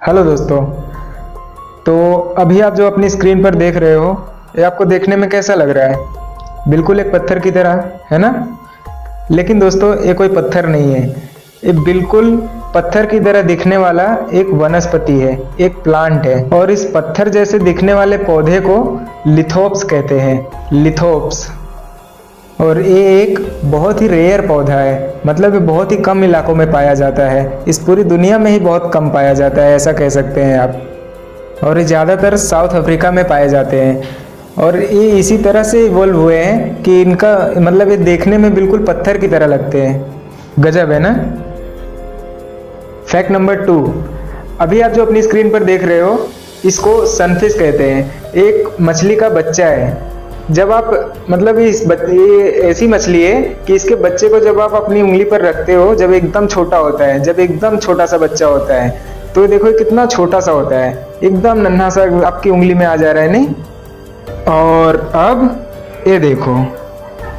Hello दोस्तों। तो अभी आप जो अपनी स्क्रीन पर देख रहे हो, ये आपको देखने में कैसा लग रहा है? बिल्कुल एक पत्थर की तरह, है ना? लेकिन दोस्तों, ये कोई पत्थर नहीं है। ये बिल्कुल पत्थर की तरह दिखने वाला एक वनस्पति है, एक प्लांट है। और इस पत्थर जैसे दिखने वाले पौधे को लिथोप्स कहते हैं, लिथोप्स। और ये एक बहुत ही रेयर पौधा है, मतलब ये बहुत ही कम इलाकों में पाया जाता है। इस पूरी दुनिया में ही बहुत कम पाया जाता है, ऐसा कह सकते हैं आप। और ये ज़्यादातर साउथ अफ्रीका में पाए जाते हैं। और ये इसी तरह से इवोल्व हुए हैं कि इनका मतलब ये देखने में बिल्कुल पत्थर की तरह लगते हैं। गजब है ना? फैक्ट नंबर 2, अभी आप जो अपनी स्क्रीन पर देख रहे हो, इसको सनफिश कहते हैं। एक मछली का बच्चा है। जब आप मतलब ये ऐसी मछली है कि इसके बच्चे को जब आप अपनी उंगली पर रखते हो, जब एकदम छोटा होता है, जब एकदम छोटा सा बच्चा होता है, तो देखो कितना छोटा सा होता है, एकदम नन्हा सा आपकी उंगली में आ जा रहा है, नहीं? और अब ये देखो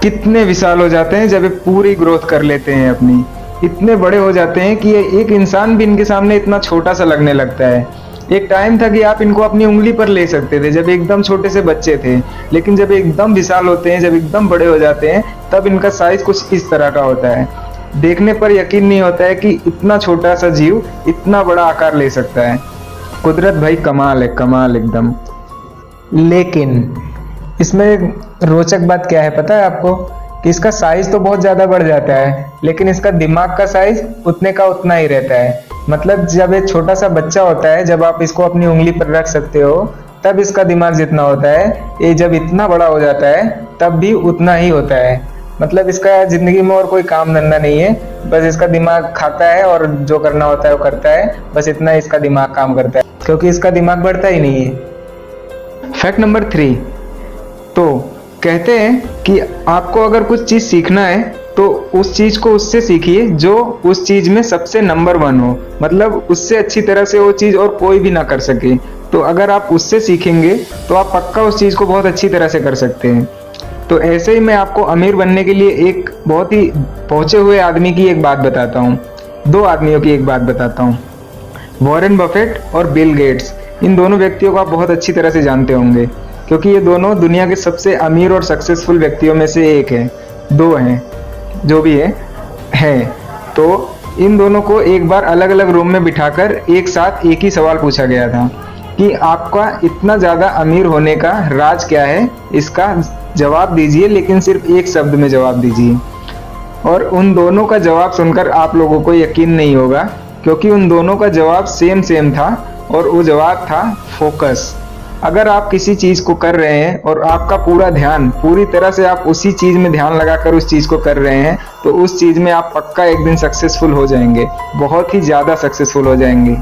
कितने विशाल हो जाते हैं जब ये पूरी ग्रोथ कर लेते हैं अपनी। इतने बड़े हो जाते हैं कि एक इंसान भी इनके सामने इतना छोटा सा लगने लगता है। एक टाइम था कि आप इनको अपनी उंगली पर ले सकते थे जब एकदम छोटे से बच्चे थे, लेकिन जब एकदम विशाल होते हैं, जब एकदम बड़े हो जाते हैं, तब इनका साइज कुछ इस तरह का होता है। देखने पर यकीन नहीं होता है कि इतना छोटा सा जीव इतना बड़ा आकार ले सकता है। कुदरत भाई कमाल है, कमाल एकदम। लेकिन इसमें रोचक बात क्या है पता है आपको? कि इसका साइज तो बहुत ज़्यादा बढ़ जाता है, लेकिन इसका दिमाग का साइज उतने का उतना ही रहता है। मतलब जब एक छोटा सा बच्चा होता है, जब आप इसको अपनी उंगली पर रख सकते हो, तब इसका दिमाग जितना होता है, ये जब इतना बड़ा हो जाता है तब भी उतना ही होता है। मतलब इसका जिंदगी में और कोई काम धंधा नहीं है, बस इसका दिमाग खाता है और जो करना होता है वो करता है। बस इतना इसका दिमाग काम करता है, क्योंकि इसका दिमाग बढ़ता ही नहीं है। फैक्ट नंबर 3, तो कहते हैं कि आपको अगर कुछ चीज़ सीखना है तो उस चीज़ को उससे सीखिए जो उस चीज़ में सबसे नंबर 1 हो। मतलब उससे अच्छी तरह से वो चीज़ और कोई भी ना कर सके। तो अगर आप उससे सीखेंगे तो आप पक्का उस चीज़ को बहुत अच्छी तरह से कर सकते हैं। तो ऐसे ही मैं आपको अमीर बनने के लिए एक बहुत ही पहुँचे हुए आदमी की एक बात बताता हूँ, 2 आदमियों की एक बात बताता हूँ। वॉरेन बफेट और बिल गेट्स, इन दोनों व्यक्तियों को आप बहुत अच्छी तरह से जानते होंगे, क्योंकि ये दोनों दुनिया के सबसे अमीर और सक्सेसफुल व्यक्तियों में से एक है, 2 हैं, जो भी है। तो इन दोनों को एक बार अलग अलग रूम में बिठाकर एक साथ एक ही सवाल पूछा गया था कि आपका इतना ज़्यादा अमीर होने का राज क्या है, इसका जवाब दीजिए, लेकिन सिर्फ एक शब्द में जवाब दीजिए। और उन दोनों का जवाब सुनकर आप लोगों को यकीन नहीं होगा, क्योंकि उन दोनों का जवाब सेम था, और वो जवाब था फोकस। अगर आप किसी चीज़ को कर रहे हैं और आपका पूरा ध्यान, पूरी तरह से आप उसी चीज़ में ध्यान लगाकर उस चीज़ को कर रहे हैं, तो उस चीज़ में आप पक्का एक दिन सक्सेसफुल हो जाएंगे, बहुत ही ज़्यादा सक्सेसफुल हो जाएंगे।